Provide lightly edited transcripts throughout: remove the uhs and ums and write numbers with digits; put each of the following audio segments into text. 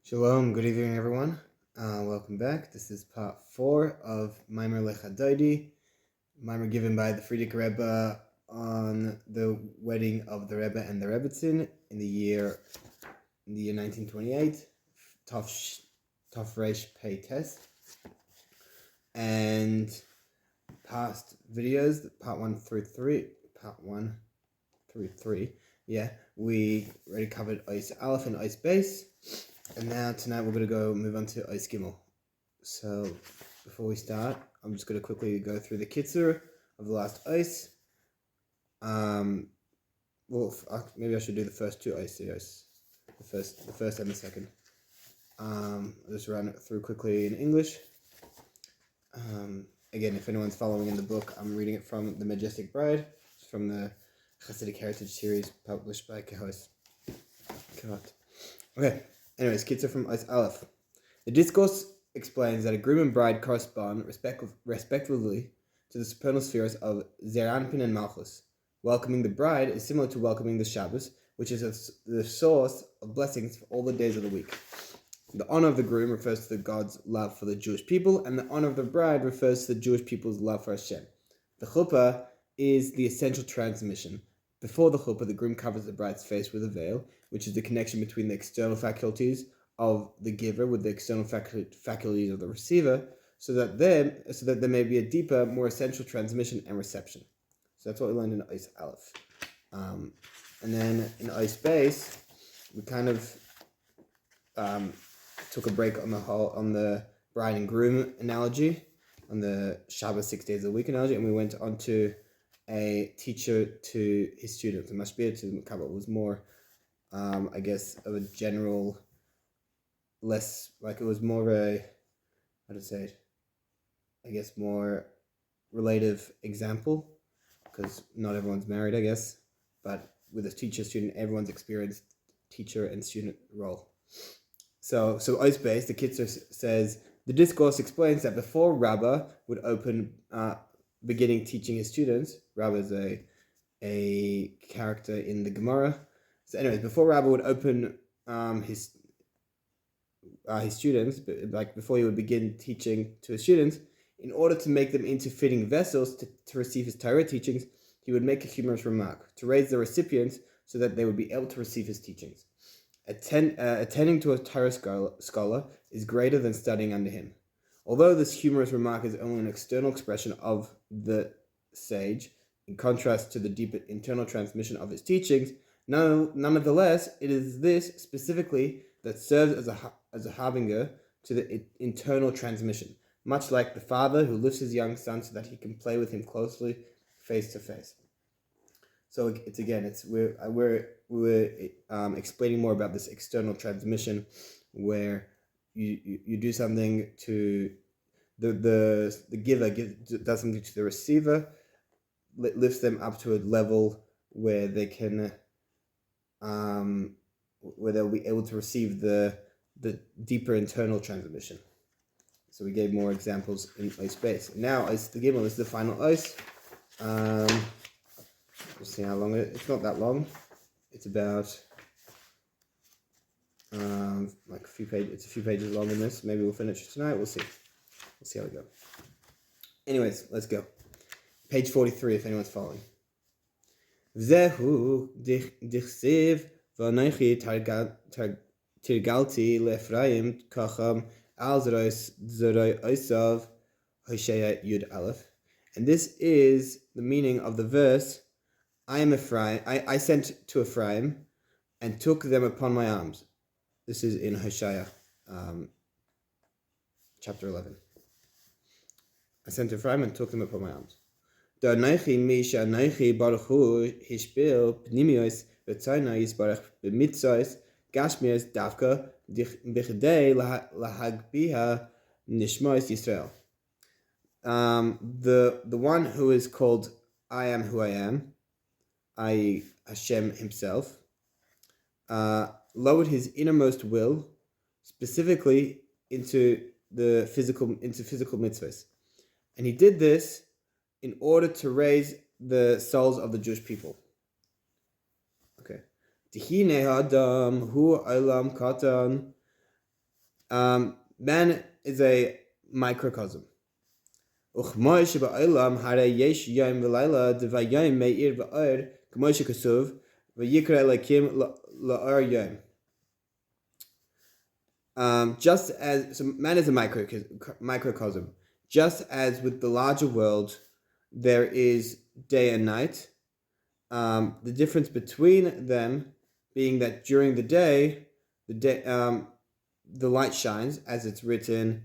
Shalom, good evening everyone. Welcome back. This is part 4 of Lecha Dodi, Mimer given by the Frierdiker Rebbe on the wedding of the Rebbe and the Rebbetzin in the year 1928, Tov Resh Pei Tes. And past videos, part 1 through 3, we already covered Ois Aleph and Ois Base. And now tonight we're going to move on to Ois Gimel. So before we start, I'm just going to quickly go through the kitzur of the last Ois. Maybe I should do the first two Ois, the first and the second. I'll just run it through quickly in English. Again, if anyone's following in the book, I'm reading it from The Majestic Bride, from the Hasidic Heritage series published by Kehos. Okay. Anyways, kitzur from Ois Aleph. The discourse explains that a groom and bride correspond respectively to the supernal spheres of Zeranpin and Malchus. Welcoming the bride is similar to welcoming the Shabbos, which is the source of blessings for all the days of the week. The honor of the groom refers to the God's love for the Jewish people, and the honor of the bride refers to the Jewish people's love for Hashem. The chuppah is the essential transmission. Before the chuppah, the groom covers the bride's face with a veil, which is the connection between the external faculties of the giver with the external faculties of the receiver, so that there may be a deeper, more essential transmission and reception. So that's what we learned in Ois Aleph. And then in Ois Base, we kind of took a break on the bride and groom analogy, on the Shabbos 6 days a week analogy, and we went on to a teacher to his students. The mashpia to the Makabah was more, I guess, of a general, less, like it was more of a, how to say it, I guess more relative example, because not everyone's married, I guess, but with a teacher-student, everyone's experienced teacher and student role. So Ois Beis, the kitzur says, the discourse explains that before Rabbah would open, beginning teaching his students, Rabbah is a character in the Gemara. So anyways, before Rabbah would open his students, like before he would begin teaching to his students, in order to make them into fitting vessels to receive his Torah teachings, he would make a humorous remark to raise the recipients so that they would be able to receive his teachings. Attending to a Torah scholar is greater than studying under him. Although this humorous remark is only an external expression of the sage, in contrast to the deeper internal transmission of his teachings, nonetheless, it is this specifically that serves as a harbinger to the internal transmission, much like the father who lifts his young son so that he can play with him closely, face to face. So we're explaining more about this external transmission, where you do something to the giver does something to the receiver, lifts them up to a level where they can where they'll be able to receive the deeper internal transmission. So we gave more examples in Ois Base. Now Ois the Gimel is the final Ois. We'll see how long it's not that long. It's about like a few pages. It's a few pages long in this. Maybe we'll finish it tonight. We'll see. We'll see how we go. Anyways, let's go. Page 43, if anyone's following. Zehu dichsiv v'anochi tirgalti le'Ephraim kacham al zeroi oisav Hosea Yud Aleph. And this is the meaning of the verse, I am Ephraim, I sent to Ephraim and took them upon my arms. This is in Hosea, chapter 11. I sent to Ephraim and took them upon my arms. Da'anochi misha anochi baruch hu hishpil pnimios v'tzayna yisbarach b'mitzos gashmios davka b'chidei lahagbiha nishmos Yisrael. The one who is called I am who I am, i.e. Hashem himself, lowered his innermost will specifically into physical mitzvahs. And he did this in order to raise the souls of the Jewish people. Okay. Tihine Adam hu olam katan Man is a microcosm. וכמו שבעולם הרי יש יום ולילה דוויום מאיר ואור כמו שכתוב ויקרא אלוקים לאור יום. Just as so man is a microcosm, just as with the larger world there is day and night, the difference between them being that during the day the light shines, as it's written,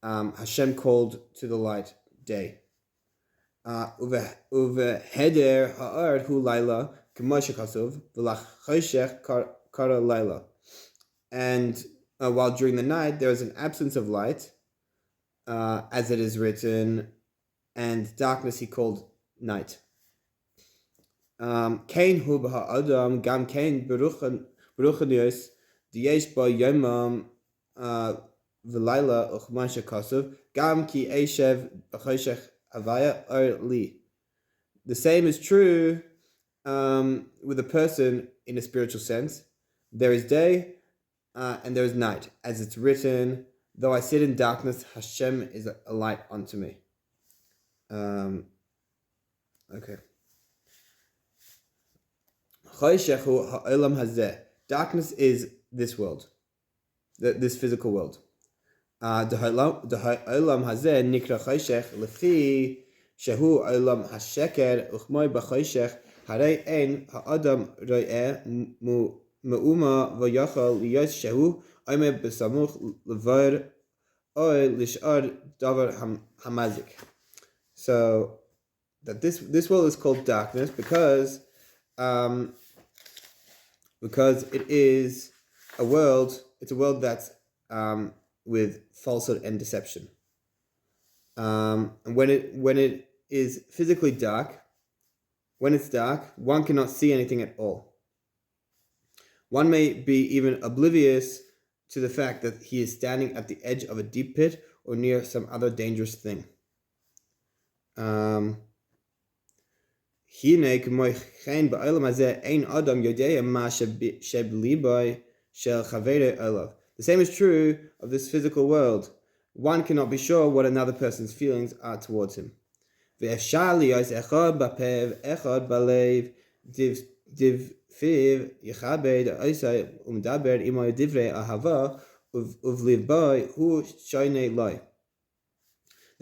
Hashem called to the light day. Uveheder ha'ar hu laila k'mo shekasuv v'lachosheх kara laila. And while during the night there is an absence of light, as it is written, and darkness he called night. Kain hu b'ha'adam gam kain beruchanios diyesh ba yomam v'layla uchman shekasuv gam ki eshev b'choshech havaya or li. The same is true with a person in a spiritual sense. There is day and there is night, as it's written, though I sit in darkness, Hashem is a light unto me. Okay. Choshechu ha'olam hazeh. Darkness is this world, this physical world. The ha'olam hazeh nikra choshech lefi shehu olam hasheker uchmoi b'choshech harei ein ha'adam ro'eh me'uma v'yachal liyos shehu oime b'samuch levar oy lish'ar davar hamazik. So that this world is called darkness because it is a world. It's a world that's with falsehood and deception. And when it is physically dark, when it's dark, one cannot see anything at all. One may be even oblivious to the fact that he is standing at the edge of a deep pit or near some other dangerous thing. The same is true of this physical world. One cannot be sure what another person's feelings are towards him. The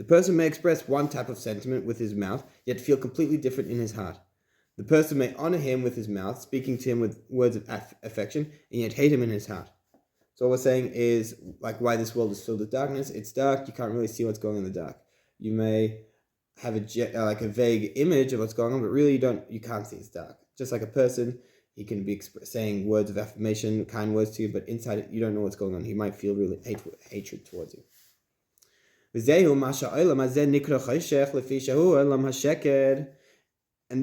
person may express one type of sentiment with his mouth, yet feel completely different in his heart. The person may honor him with his mouth, speaking to him with words of affection, and yet hate him in his heart. So what we're saying is, like, why this world is filled with darkness. It's dark, you can't really see what's going on in the dark. You may have a vague image of what's going on, but really you can't see it's dark. Just like a person, he can be saying words of affirmation, kind words to you, but inside it, you don't know what's going on. He might feel really hatred towards you. And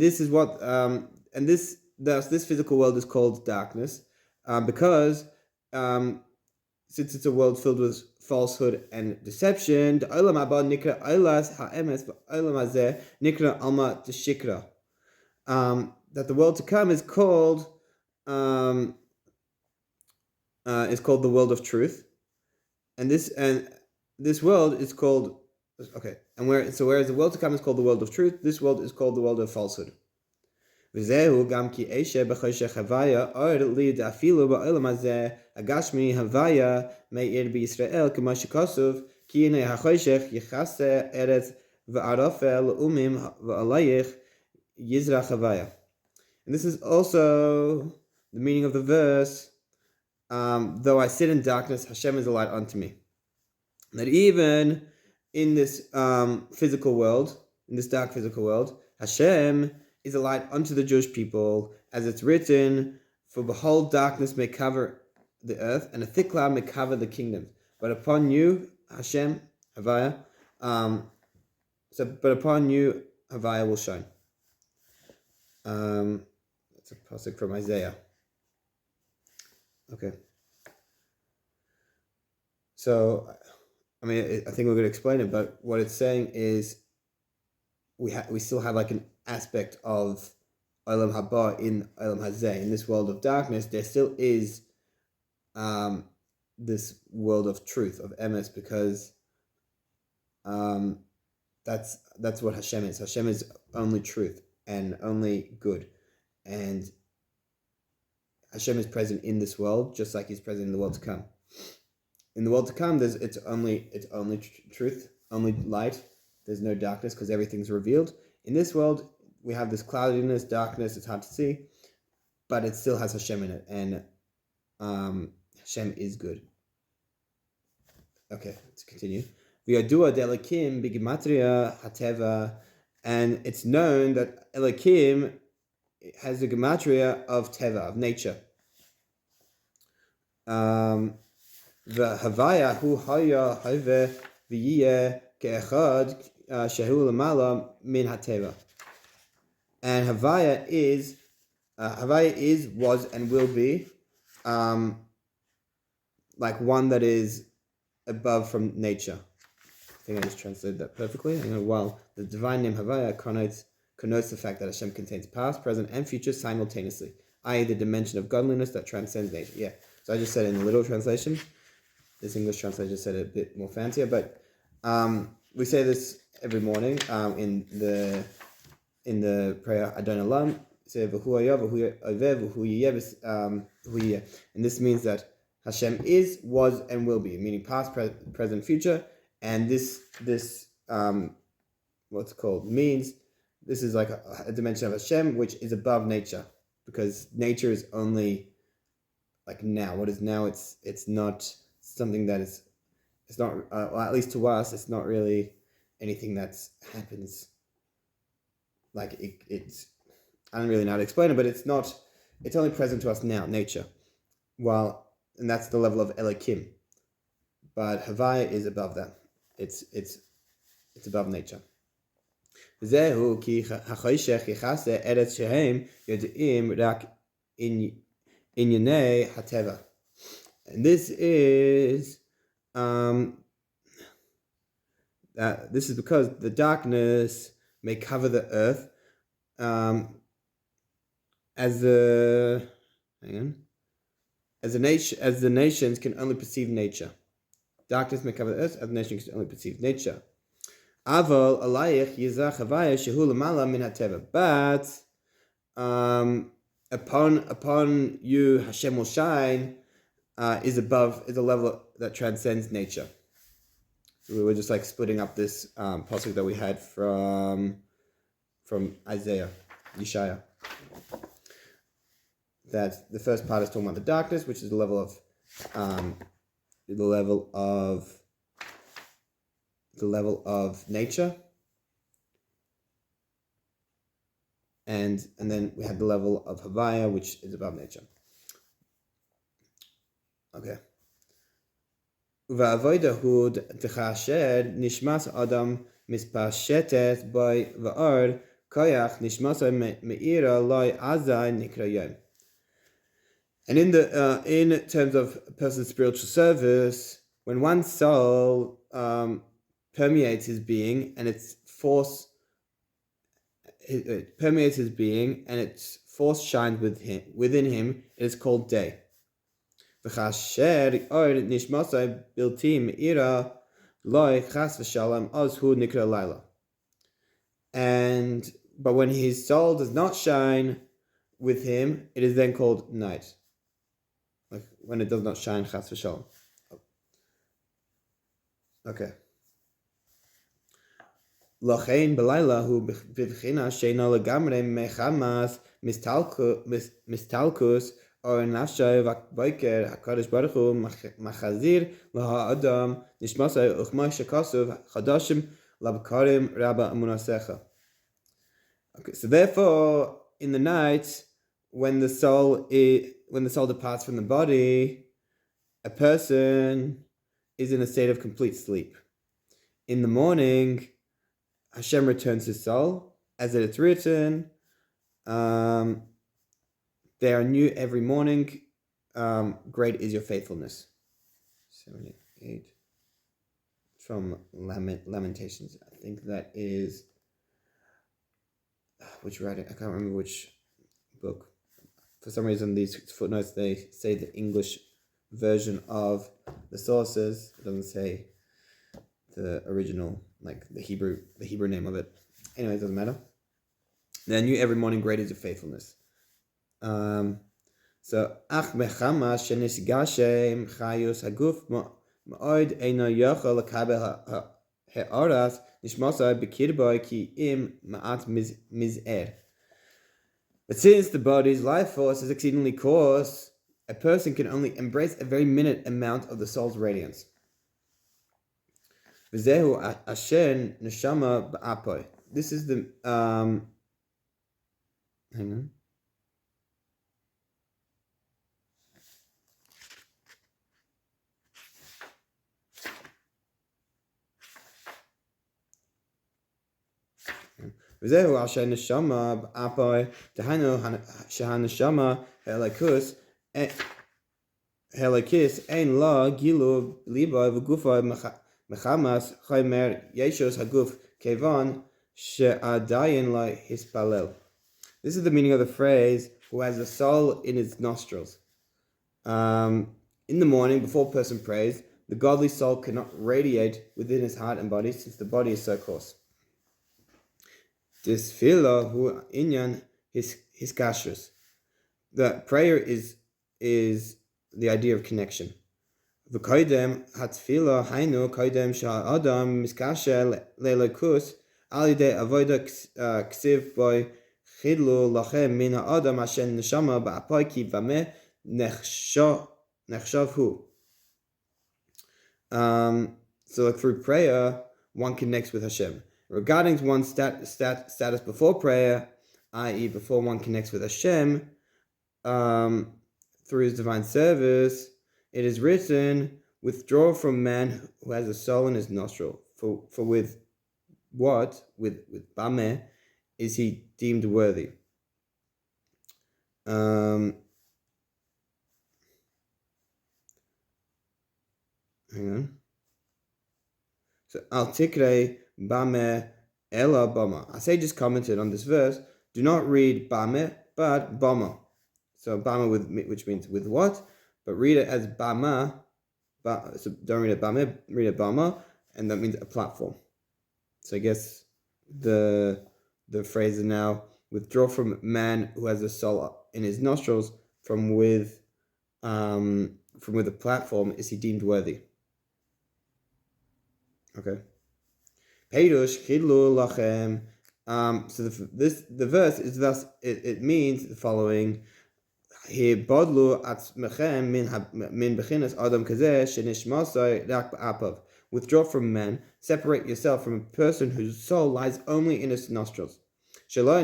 this is what this physical world is called darkness, because since it's a world filled with falsehood and deception, that the world to come is called the world of truth, and this world is called whereas the world to come is called the world of truth, this world is called the world of falsehood. And this is also the meaning of the verse, though I sit in darkness, Hashem is a light unto me. That even in this physical world, in this dark physical world, Hashem is a light unto the Jewish people, as it's written, for behold, darkness may cover the earth, and a thick cloud may cover the kingdoms. But upon you, Hashem, Havaya, but upon you, Havaya will shine. It's a pasuk from Isaiah. Okay. So, I think we're going to explain it, but what it's saying is we still have like an aspect of Olam Haba in Olam Hazeh. In this world of darkness, there still is this world of truth, of emes, because that's what Hashem is. Hashem is only truth and only good, and Hashem is present in this world just like He's present in the world to come. In the world to come, it's only truth, only light. There's no darkness because everything's revealed. In this world, we have this cloudiness, darkness. It's hard to see, but it still has Hashem in it, and Hashem is good. Okay, let's continue. V'yadua de'elakim b'gematria hateva, and it's known that Elakim has the gematria of teva, of nature. The Havaya hu haya have v'yiyeh ke'echad shehu lamala min hateva, and Havaya is, was, and will be, like one that is above from nature. I think I just translated that perfectly. While the divine name Havaya connotes the fact that Hashem contains past, present, and future simultaneously, i.e. the dimension of godliness that transcends nature. Yeah, so I just said it in the literal translation. This English translation said it a bit more fancier, but we say this every morning in the prayer Adon Olam. Say and this means that Hashem is, was, and will be, meaning past, present, future, and this what's called means this is like a dimension of Hashem which is above nature, because nature is only like now. What is now? It's not something that is. It's not. Well, at least to us, it's not really anything that happens. Like it's. I don't really know how to explain it, but it's not. It's only present to us now, nature. And that's the level of Elokim. But Havaya is above that. It's above nature. Zehu ki hachoshech yichase eretz shehem yodim rak inyanei hateva. And this is this is because the darkness may cover the earth, as the nations can only perceive nature. Darkness may cover the earth, as the nations can only perceive nature. Aval alayich yizach havaya shehu lamala min hateva. But upon you, Hashem will shine. Is a level that transcends nature. So we were just like splitting up this pasuk that we had from Isaiah, Yeshaya. That the first part is talking about the darkness, which is the level of nature, and then we have the level of Havaya, which is above nature. Okay. Va'avodahu techasher nishmas adam mispashetet by va'ar koyach nishmasa me'ira loy azai nikrayim. And in terms of a person's spiritual service, when one's soul permeates his being and its force shines within him, it is called day. But when his soul does not shine with him, it is then called night. Like when it does not shine, chas v'shalom. Okay. Lochein b'layla hu b'vchina sheina legamre mechamas mistalkus or nafshay v'boiker hakadosh baruch hu machazir laha adam nishmasay uchma shekasuv chadashim labkarim rabba amunasecha. Okay, so therefore, in the night, when the soul departs from the body, a person is in a state of complete sleep. In the morning, Hashem returns his soul, as it is written, they are new every morning, great is your faithfulness. 78 from Lamentations. I think that is, which writing? I can't remember which book. For some reason, these footnotes, they say the English version of the sources. It doesn't say the original, like the Hebrew name of it. Anyway, it doesn't matter. They knew every morning great is your faithfulness. So ach mechama shenisgashem chayus haguf ma'od eino yochel lekabel ha'aras nishmasa bekirba ki im ma'at miz'er. But since the body's life force is exceedingly coarse, a person can only embrace a very minute amount of the soul's radiance. V'zehu asher neshama ba'apoy. This is the hang on. V'zehu asher neshama ba'apoy tehanu shehaneshama helakus helakis ein la gilu liba v'gufa mechamas chaymer yeshos haguf kevan she'adayin la hispalel. This is the meaning of the phrase, who has a soul in his nostrils. In the morning, before a person prays, the godly soul cannot radiate within his heart and body, since the body is so coarse. This tefillah hu inyan his kashrus. The prayer is the idea of connection. V'koydem hatfila hainu koydem sha'adam miskasher le'lekus al yidei avoda ksiv boy chidlu lachem min ha'adam asher neshama ba'apoy ki v'ameh nechshav hu. So through prayer, one connects with Hashem. Regarding one's status before prayer, i.e. before one connects with Hashem, through his divine service, it is written, withdraw from man who has a soul in his nostril. For with what? With Bameh is he deemed worthy. Hang on. So, Al Tikre Bameh Ela Bama. I say just commented on this verse, do not read Bameh, but Bama. So Bama which means with what? But read it as Bama. So don't read it Bama, read it Bama, and that means a platform. So I guess the phrase is now, withdraw from man who has a soul in his nostrils, from with a platform is he deemed worthy. Okay. Peirush chidlu lachem. So the verse is thus it means the following. Withdraw from man, separate yourself from a person whose soul lies only in his nostrils. So withdraw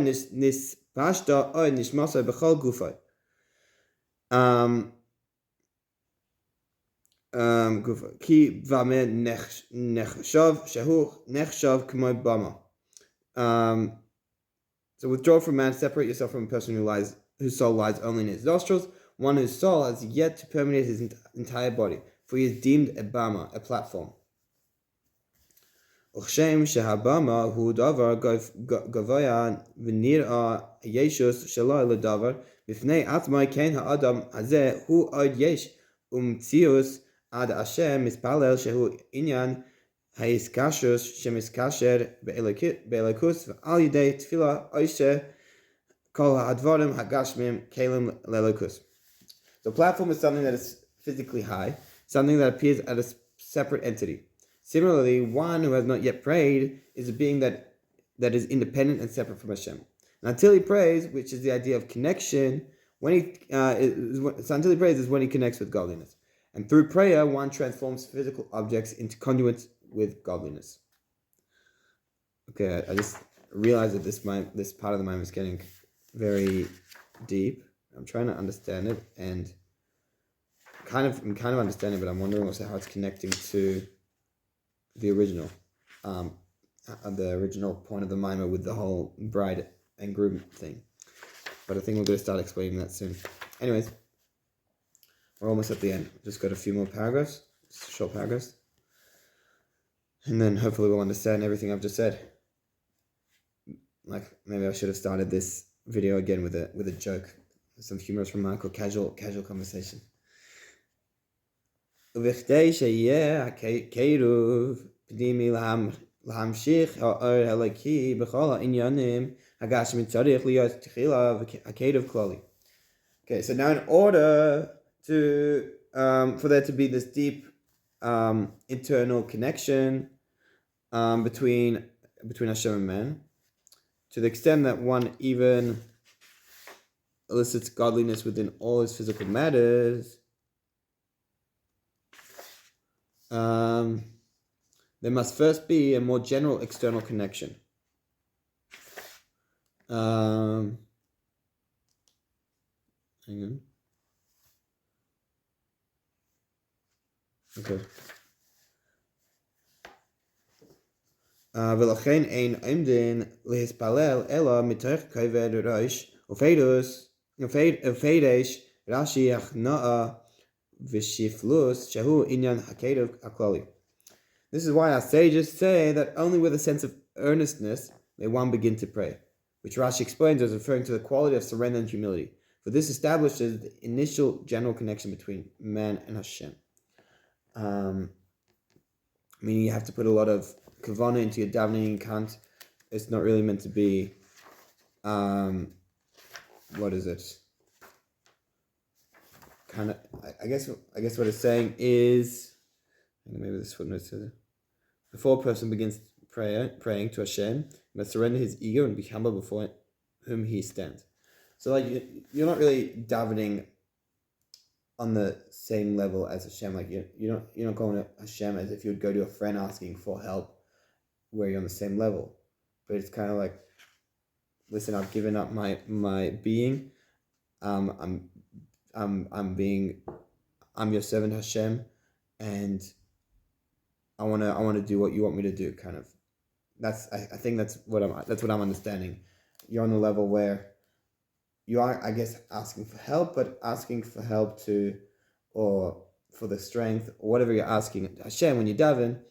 from man, separate yourself from a person whose soul lies only in his nostrils, one whose soul has yet to permeate his entire body, for he is deemed a bama, a platform. Uchshem shehabama hu davar gavaya v'nir'a yeshus shelo ledavar b'fnei atmai ken ha'adam hazeh hu od yesh umtzius ad Hashem mispalel shehu inyan ha'iskashus shemiskasher be'elakus v'al yidei tefillah oishe kol ha'advarim ha'gashmim kelim le'elakus. So platform is something that is physically high, something that appears as a separate entity. Similarly, one who has not yet prayed is a being that is independent and separate from Hashem. And until he prays, which is the idea of connection, until he prays is when he connects with godliness. And through prayer, one transforms physical objects into conduits with godliness. Okay, I just realized that this part of the mind is getting very deep. I'm trying to understand it, and I'm kind of understanding, but I'm wondering also how it's connecting to the original point of the mimer with the whole bride and groom thing. But I think we're going to start explaining that soon. Anyways, we're almost at the end. Just got a few more paragraphs, short paragraphs, and then hopefully we'll understand everything I've just said. Like maybe I should have started this video again with a joke, some humorous remark or casual conversation. ובכדי שיהיה הקירוב פנימי להמשיך האור האלוקי בכל העניינים הגשמיים צריך להיות תחילה הקירוב כללי. Okay, so now in order to for there to be this deep internal connection between Hashem and man, to the extent that one even elicits godliness within all his physical matters, there must first be a more general external connection. Hang on. Okay. ולכן אין עומדין להספלל אלא מתוך כבד ראש ופרש רש"י הכנעה ושפלוס שהוא עניין הקירוב הכללי. This is why our sages say that only with a sense of earnestness may one begin to pray, which Rashi explains as referring to the quality of surrender and humility, for this establishes the initial general connection between man and Hashem. Meaning you have to put a lot of kavanah into your davening. It's not really meant to be, what is it? Kind of, I guess what it's saying is, maybe this footnote says it. Before a person begins praying to Hashem, he must surrender his ego and be humble before whom he stands. So like you're not really davening on the same level as Hashem. Like you're not going to Hashem as if you would go to a friend asking for help, where you're on the same level. But it's kind of like, listen, I've given up my being. I'm your servant Hashem, and I wanna do what you want me to do. Kind of. I think that's what I'm understanding. You're on the level where you are, I guess, asking for help, but asking for help or for the strength, or whatever you're asking Hashem when you daven,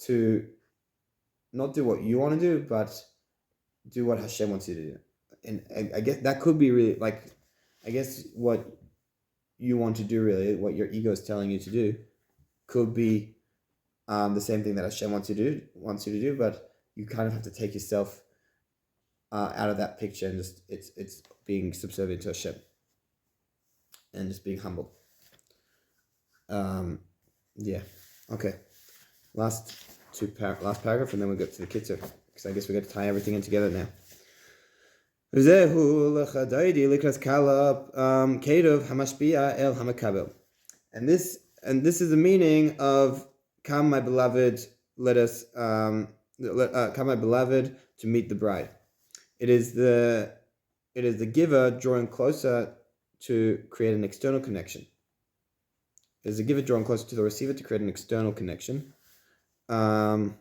to not do what you want to do, but do what Hashem wants you to do. And I guess that could be really, like, I guess what you want to do, really, what your ego is telling you to do, could be the same thing that Hashem wants you to do, but you kind of have to take yourself out of that picture and just it's being subservient to Hashem and just being humble. Yeah. Okay. Last paragraph, and then we'll get to the kitzur, because I guess we got to tie everything in together now. Lecha Dodi likras kala keruv hamashpia el hamakabel, and this is the meaning of come, my beloved, come, my beloved, to meet the bride. It is the giver drawing closer to create an external connection. It is the giver drawing closer to the receiver to create an external connection. So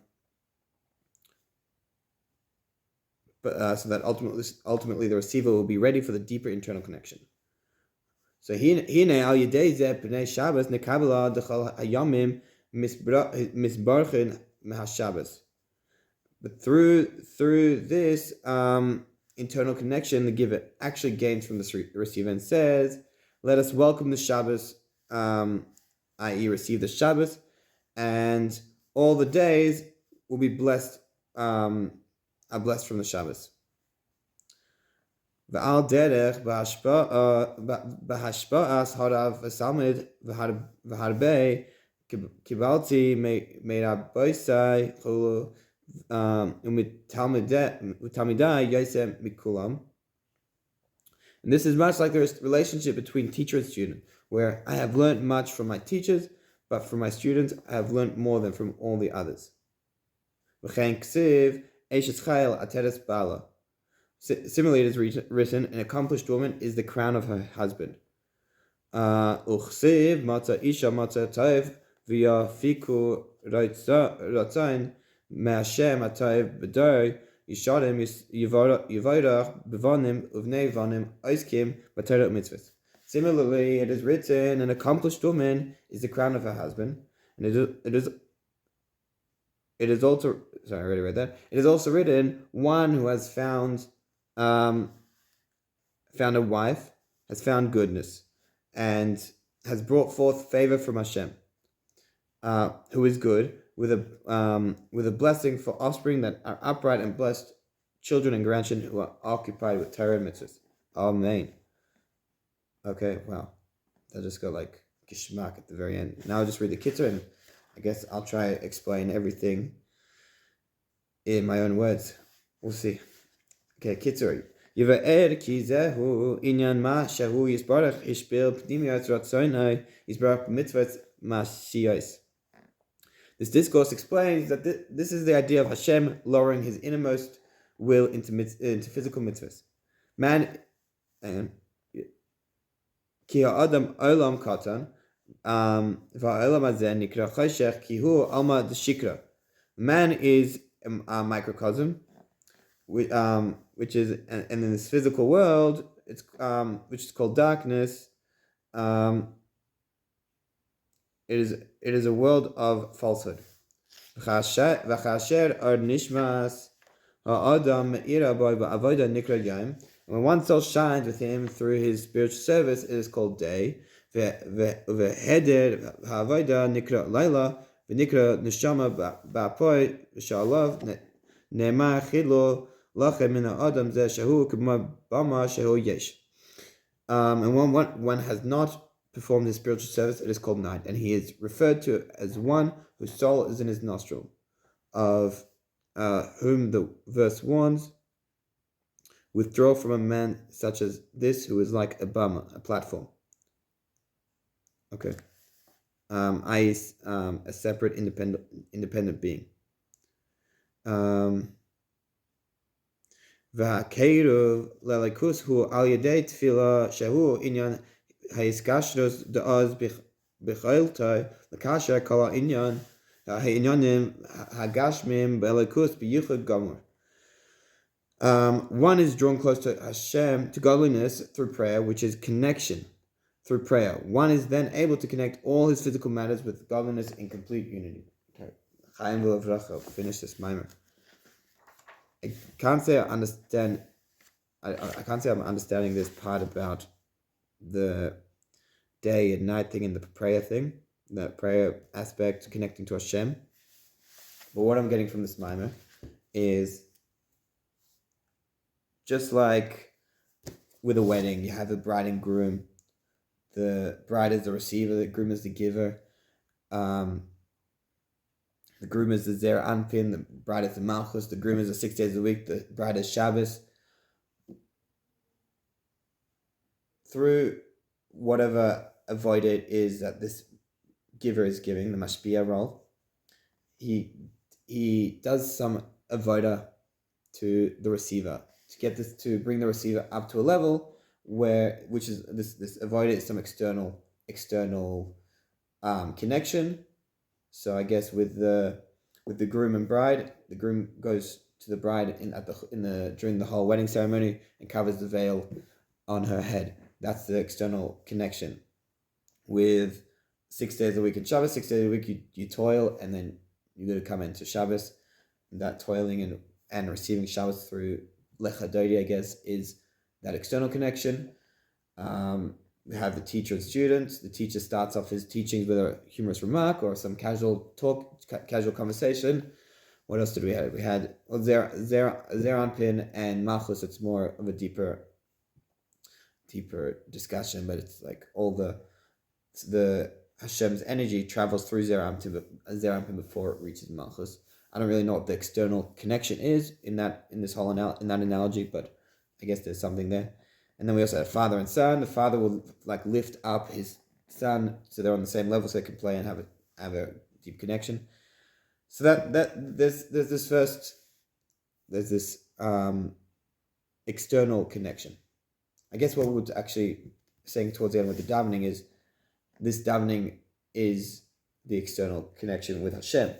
that ultimately the receiver will be ready for the deeper internal connection. So hine al yedei zeh b'nei Shabbos nekabela dechal hayamim misbarchin mehashabbos. But through this internal connection, the giver actually gains from the receiver and says, "Let us welcome the Shabbos, i.e., receive the Shabbos, and all the days will be blessed, are blessed from the Shabbos." V'al derech b'hashpa'as harav v'salmid v'harbei kibalti me'rabosai chulu u'mitalmidai yosem mikulam. And this is much like the relationship between teacher and student, where I have learned much from my teachers, but from my students I have learned more than from all the others. V'chein ksiv eishes chayil ateres bala. Similarly, it is written, an accomplished woman is the crown of her husband. Uchsiv mata isha mata taiv via fiku ratzain me'ashem ataiv b'dar yishadim yivarach b'vanim uvnei vanim oiskim b'torah mitzvahs. Similarly, it is written, an accomplished woman is the crown of her husband, and it is also, sorry, I already read that. It is also written, one who has found a wife has found goodness and has brought forth favor from Hashem, who is good, with a blessing for offspring that are upright and blessed, children and grandchildren who are occupied with Torah and mitzvahs. Amen. Okay, wow. I'll just go like geschmack at the very end. Now I'll just read the kitzur, and I guess I'll try to explain everything in my own words. We'll see. Okay, kitzur. Yiva'er ki zehu inyan ma shehu yisbarach ishbil pnimiyat ratzoinai yisbarach mitzvahs mashiyos. This discourse explains that this is the idea of Hashem lowering his innermost will into physical mitzvahs. Man, ki ha'adam olam katan, va'olam hazeh nikra choshech ki hu alma d'shikra. Man is a microcosm, which is, and in this physical world, it's which is called darkness. It is a world of falsehood. When one soul shines with him through his spiritual service, it is called day. And when one has not performed his spiritual service, it is called night, and he is referred to as one whose soul is in his nostril, of whom the verse warns, withdraw from a man such as this, who is like a bama, a platform. Okay. I is a separate, independent being. V'ha'keiru lelikus hu al yedei tefila shehu inyan ha'yiskashrus da'az b'chailtai l'kasher kol ha'inyan ha'inyanim ha'gashmim b'elikus b'yichud gomor. One is drawn close to Hashem, to godliness, through prayer, which is connection through prayer. One is then able to connect all his physical matters with godliness in complete unity. Okay. Chaim v'lavracha. Finish this mimer. I can't say I understand. I can't say I'm understanding this part about the day and night thing and the prayer thing, the prayer aspect, connecting to Hashem. But what I'm getting from this mimer is, just like with a wedding, you have a bride and groom. The bride is the receiver, the groom is the giver. The groom is the Zer Anpin, the bride is the Malchus, the groom is the 6 days a week, the bride is Shabbos. Through whatever avoid it is that this giver is giving, the Mashpia role, he does some avoida to the receiver, to bring the receiver up to a level which is this avoid it is some external connection. So I guess with the groom and bride, the groom goes to the bride during the whole wedding ceremony and covers the veil on her head. That's the external connection. With 6 days a week in Shabbos, 6 days a week you toil, and then you're going to come into Shabbos. That toiling and receiving Shabbos through Lecha Dodi, I guess, is that external connection. We have the teacher and student. The teacher starts off his teachings with a humorous remark or some casual talk, casual conversation. What else did we have? We had Zeranpin and Malchus. It's more of a deeper discussion, but it's like all the Hashem's energy travels through Zeranpin before it reaches Malchus. I don't really know what the external connection is in that analogy, but I guess there's something there. And then we also have father and son. The father will like lift up his son so they're on the same level, so they can play and have a deep connection. So that there's this external connection. I guess what we were actually saying towards the end with the davening is, this davening is the external connection with Hashem,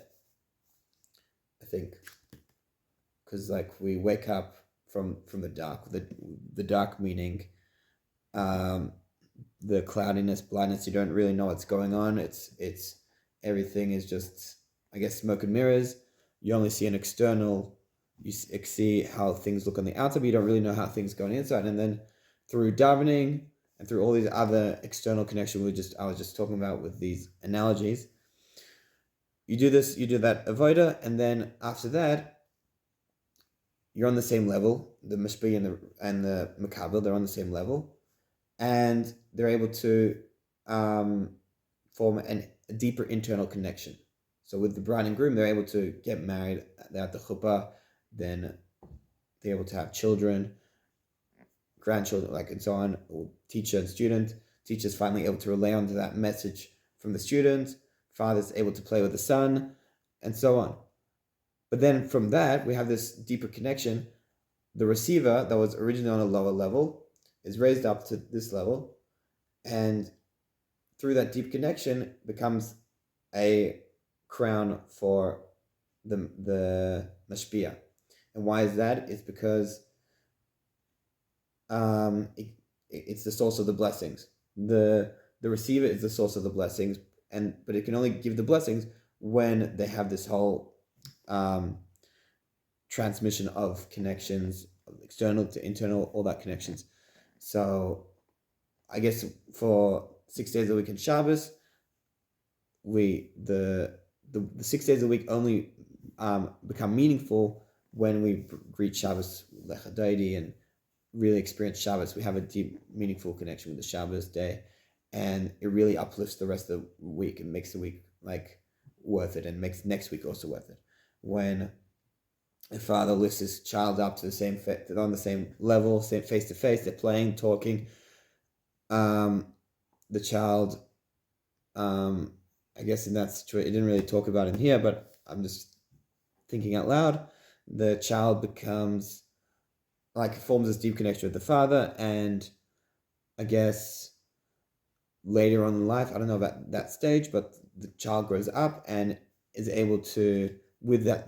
I think, because like we wake up from the dark, the dark meaning the cloudiness, blindness. You don't really know what's going on. It's everything is just, I guess, smoke and mirrors. You only see an external. You see how things look on the outside, but you don't really know how things go on the inside. And then through davening, and through all these other external connections I was just talking about with these analogies. You do that avoda, and then after that, you're on the same level. The mashpi and the makabel, they're on the same level, and they're able to form a deeper internal connection. So with the bride and groom, they're able to get married. They're at the chuppah, then they're able to have children, grandchildren, and so on, or teacher and student. Teacher's finally able to relay onto that message from the student. Father's able to play with the son, and so on. But then from that, we have this deeper connection. The receiver that was originally on a lower level is raised up to this level, and through that deep connection becomes a crown for the mashpia. And why is that? It's because it's the source of the blessings. The receiver is the source of the blessings, but it can only give the blessings when they have this whole transmission of connections, external to internal, all that connections. So I guess for 6 days a week in Shabbos, the 6 days a week only become meaningful when we greet Shabbos, Lecha, Dodi, and really experience Shabbos. We have a deep, meaningful connection with the Shabbos day, and it really uplifts the rest of the week and makes the week worth it, and makes next week also worth it. When a father lifts his child up to the same on the same level, same face to face, they're playing, talking. The child, I guess in that situation, it didn't really talk about in here, but I'm just thinking out loud. The child becomes forms this deep connection with the father, and I guess later on in life, I don't know about that stage, but the child grows up and is able to, with that,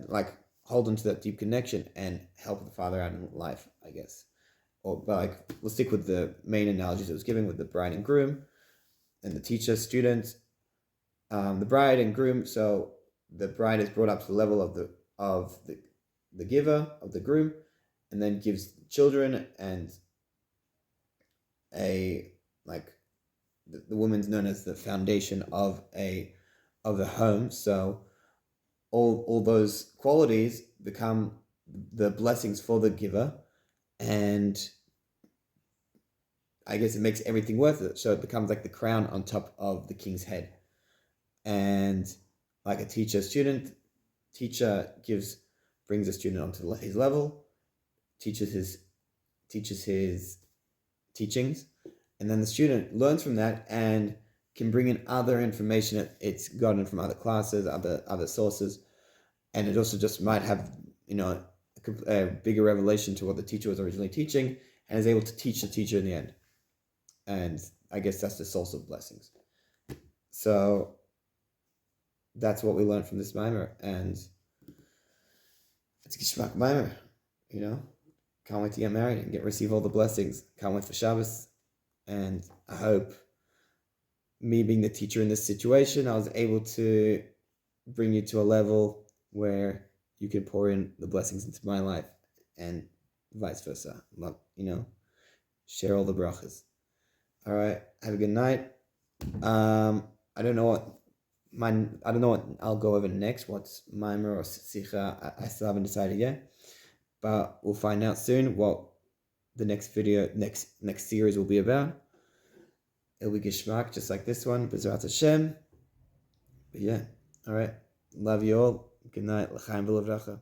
hold on to that deep connection and help the father out in life, I guess. But we'll stick with the main analogies I was giving with the bride and groom and the teacher, student, the bride and groom. So the bride is brought up to the level of the giver, of the groom, and then gives children, and the woman's known as the foundation of the home. So all those qualities become the blessings for the giver, and I guess it makes everything worth it. So it becomes like the crown on top of the king's head. And like a teacher brings a student onto his level, teaches his teachings, and then the student learns from that and can bring in other information it's gotten from other classes, other sources, and it also just might have a bigger revelation to what the teacher was originally teaching, and is able to teach the teacher in the end. And I guess that's the source of blessings. So that's what we learned from this mimer, and it's a Gishmak mimer, Can't wait to get married and receive all the blessings. Can't wait for Shabbos. And I hope, me being the teacher in this situation, I was able to bring you to a level where you can pour in the blessings into my life, and vice versa. Share all the brachas. All right, have a good night. I don't know what I'll go over next. What's mimer or sicha? I still haven't decided yet, but we'll find out soon what the next series will be about. It'll be Gishmak, just like this one, B'ezrat Hashem. But yeah, all right. Love you all. Good night. L'chaim v'levracha.